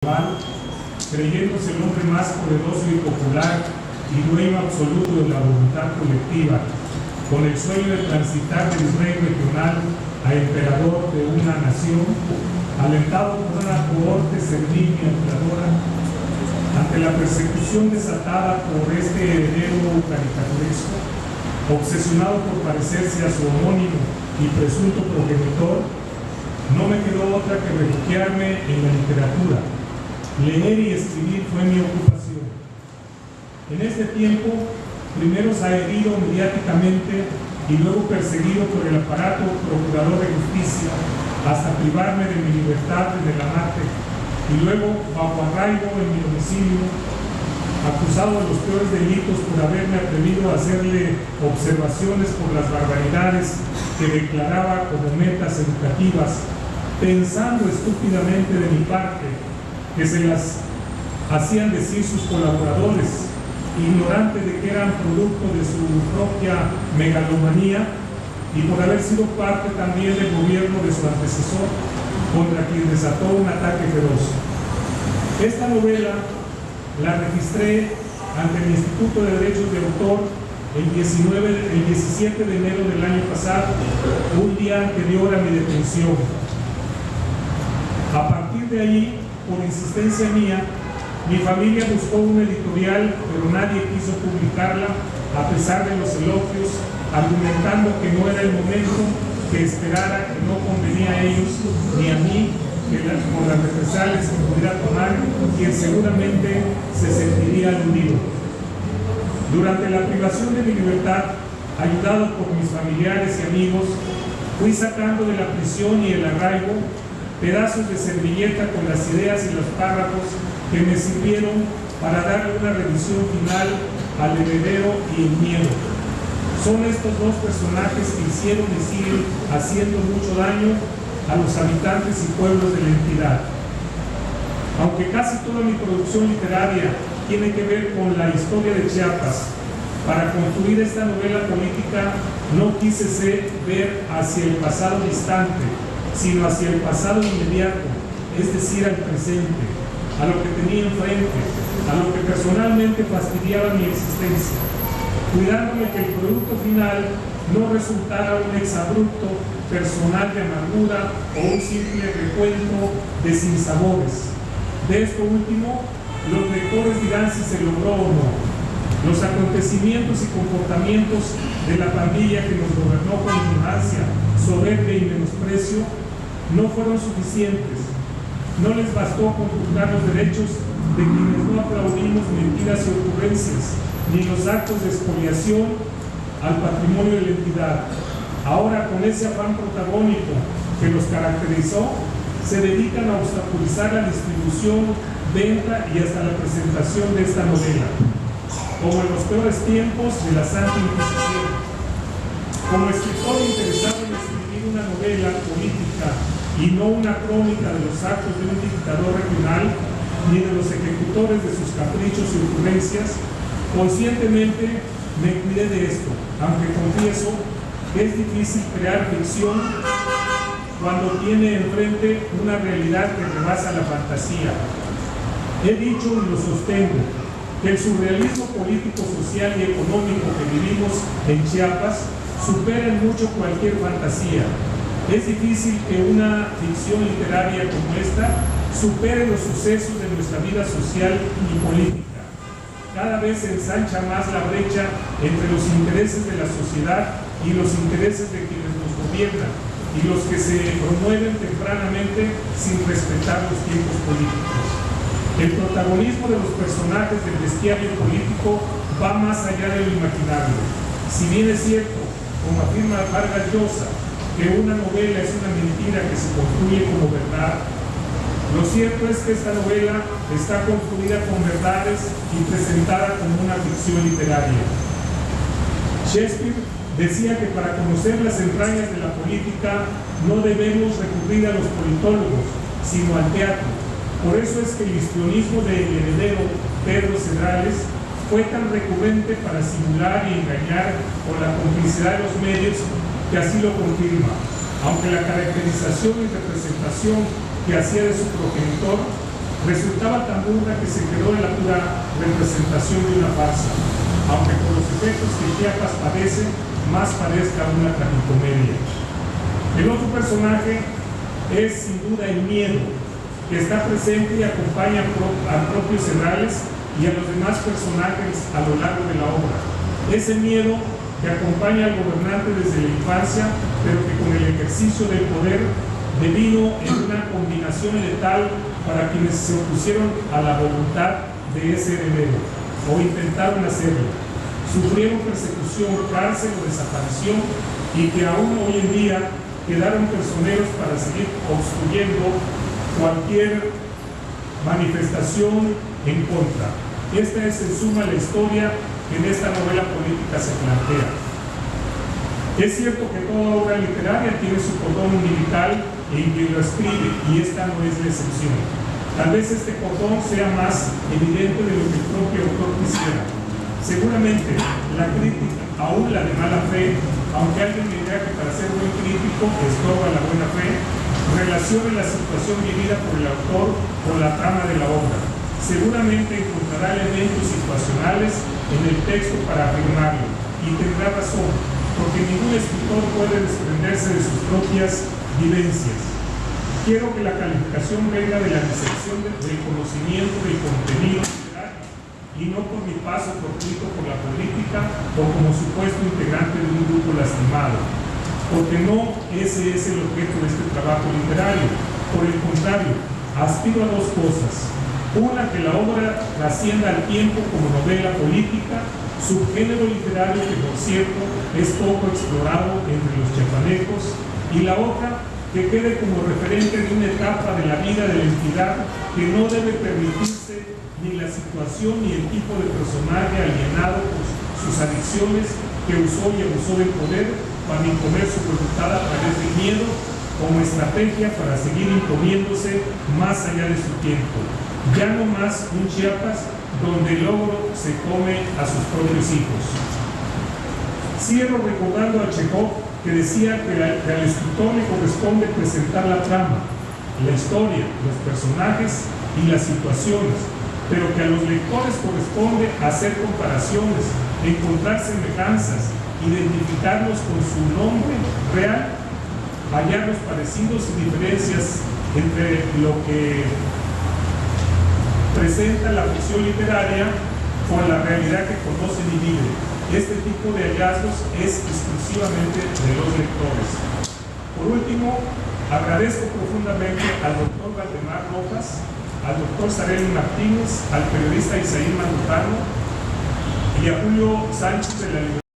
creyéndose el hombre más poderoso y popular y dueño absoluto de la voluntad colectiva, con el sueño de transitar del rey regional a emperador de una nación, alentado por una cohorte servil y emperadora, ante la persecución desatada por este heredero caricaturesco, obsesionado por parecerse a su homónimo y presunto progenitor, no me quedó otra que refugiarme en la literatura. Leer y escribir fue mi ocupación. En este tiempo, primero herido mediáticamente y luego perseguido por el aparato procurador de justicia hasta privarme de mi libertad desde la mate, y luego bajo arraigo en mi domicilio, acusado de los peores delitos por haberme atrevido a hacerle observaciones por las barbaridades que declaraba como metas educativas, pensando estúpidamente de mi parte que se las hacían decir sus colaboradores, ignorante de que eran producto de su propia megalomanía y por haber sido parte también del gobierno de su antecesor, contra quien desató un ataque feroz. Esta novela la registré ante el Instituto de Derechos de Autor el 17 de enero del año pasado, un día anterior a mi detención. A partir de ahí, por insistencia mía, mi familia buscó una editorial, pero nadie quiso publicarla, a pesar de los elogios, argumentando que no era el momento, que esperara, que no convenía a ellos ni a mí, por las represalias que pudiera tomar, quien seguramente se sentiría aludido. Durante la privación de mi libertad, ayudado por mis familiares y amigos, fui sacando de la prisión y el arraigo pedazos de servilleta con las ideas y los párrafos que me sirvieron para darle una revisión final al heredero y el miedo. Son estos dos personajes que hicieron y siguen haciendo mucho daño a los habitantes y pueblos de la entidad. Aunque casi toda mi producción literaria tiene que ver con la historia de Chiapas, para construir esta novela política no quise ver hacia el pasado distante, sino hacia el pasado inmediato, es decir, al presente, a lo que tenía enfrente, a lo que personalmente fastidiaba mi existencia, cuidándome que el producto final no resultara un exabrupto personal de amargura o un simple recuento de sinsabores. De esto último, los lectores dirán si se logró o no. Los acontecimientos y comportamientos de la pandilla que nos gobernó con ignorancia, soberbia y menosprecio no fueron suficientes. No les bastó conculcar los derechos de quienes no aplaudimos mentiras y ocurrencias, ni los actos de expoliación al patrimonio de la entidad. Ahora, con ese afán protagónico que los caracterizó, se dedican a obstaculizar la distribución, venta y hasta la presentación de esta novela, como en los peores tiempos de la Santa Inquisición. Como escritor interesado en escribir una novela política y no una crónica de los actos de un dictador regional ni de los ejecutores de sus caprichos y ocurrencias, conscientemente me cuidé de esto, aunque confieso que es difícil crear ficción cuando tiene enfrente una realidad que rebasa la fantasía. He dicho y lo sostengo que el surrealismo político, social y económico que vivimos en Chiapas supera en mucho cualquier fantasía. Es difícil que una ficción literaria como esta supere los sucesos de nuestra vida social y política. Cada vez se ensancha más la brecha entre los intereses de la sociedad y los intereses de quienes nos gobiernan y los que se promueven tempranamente sin respetar los tiempos políticos. El protagonismo de los personajes del bestiario político va más allá de lo imaginable. Si bien es cierto, como afirma Vargas Llosa, que una novela es una mentira que se construye como verdad, lo cierto es que esta novela está construida con verdades y presentada como una ficción literaria. Shakespeare decía que para conocer las entrañas de la política no debemos recurrir a los politólogos, sino al teatro. Por eso es que el histrionismo del heredero Pedro Cedrales fue tan recurrente para simular y engañar con la complicidad de los medios que así lo confirma, aunque la caracterización y representación que hacía de su progenitor Resultaba tan burda que se quedó en la pura representación de una farsa, aunque por los efectos que Chiapas padece, más parezca una tragicomedia. El otro personaje es sin duda el miedo, que está presente y acompaña al propio Cerrales y a los demás personajes a lo largo de la obra. Ese miedo que acompaña al gobernante desde la infancia, pero que con el ejercicio del poder devino en una combinación letal para quienes se opusieron a la voluntad de ese heredero o intentaron hacerlo. Sufrieron persecución, cárcel o desaparición, y que aún hoy en día quedaron personeros para seguir obstruyendo cualquier manifestación en contra. Esta es en suma la historia que en esta novela política se plantea. Es cierto que toda obra literaria tiene su cordón umbilical en quien lo escribe, y esta no es la excepción. Tal vez este cordón sea más evidente de lo que el propio autor quisiera. Seguramente la crítica, aún la de mala fe, aunque alguien me diga que para ser buen crítico estorba la buena fe, relacione la situación vivida por el autor con la trama de la obra. Seguramente encontrará elementos situacionales en el texto para afirmarlo, y tendrá razón, porque ningún escritor puede desprenderse de sus propias vivencias. Quiero que la calificación venga de la disección del conocimiento del contenido literario, y no por mi paso fortuito por la política o como supuesto integrante de un grupo lastimado, porque no ese es el objeto de este trabajo literario. Por el contrario, aspiro a dos cosas: una, que la obra trascienda al tiempo como novela política, subgénero literario que, por cierto, es poco explorado entre los chiapanecos, y la otra, que quede como referente de una etapa de la vida de la entidad que no debe permitirse ni la situación ni el tipo de personaje alienado por sus adicciones, que usó y abusó del poder para imponer su voluntad a través del miedo como estrategia para seguir imponiéndose más allá de su tiempo. Ya no más un Chiapas donde el ogro se come a sus propios hijos. Cierro recordando a Chekhov, que decía que al escritor le corresponde presentar la trama, la historia, los personajes y las situaciones, pero que a los lectores corresponde hacer comparaciones, encontrar semejanzas, identificarlos con su nombre real, hallar los parecidos y diferencias entre lo que presenta la ficción literaria con la realidad que conocen y viven. Este tipo de hallazgos es exclusivamente de los lectores. Por último, agradezco profundamente al doctor Valdemar Rojas, al doctor Sareli Martínez, al periodista Isaí Mandutano y a Julio Sánchez de la Libertad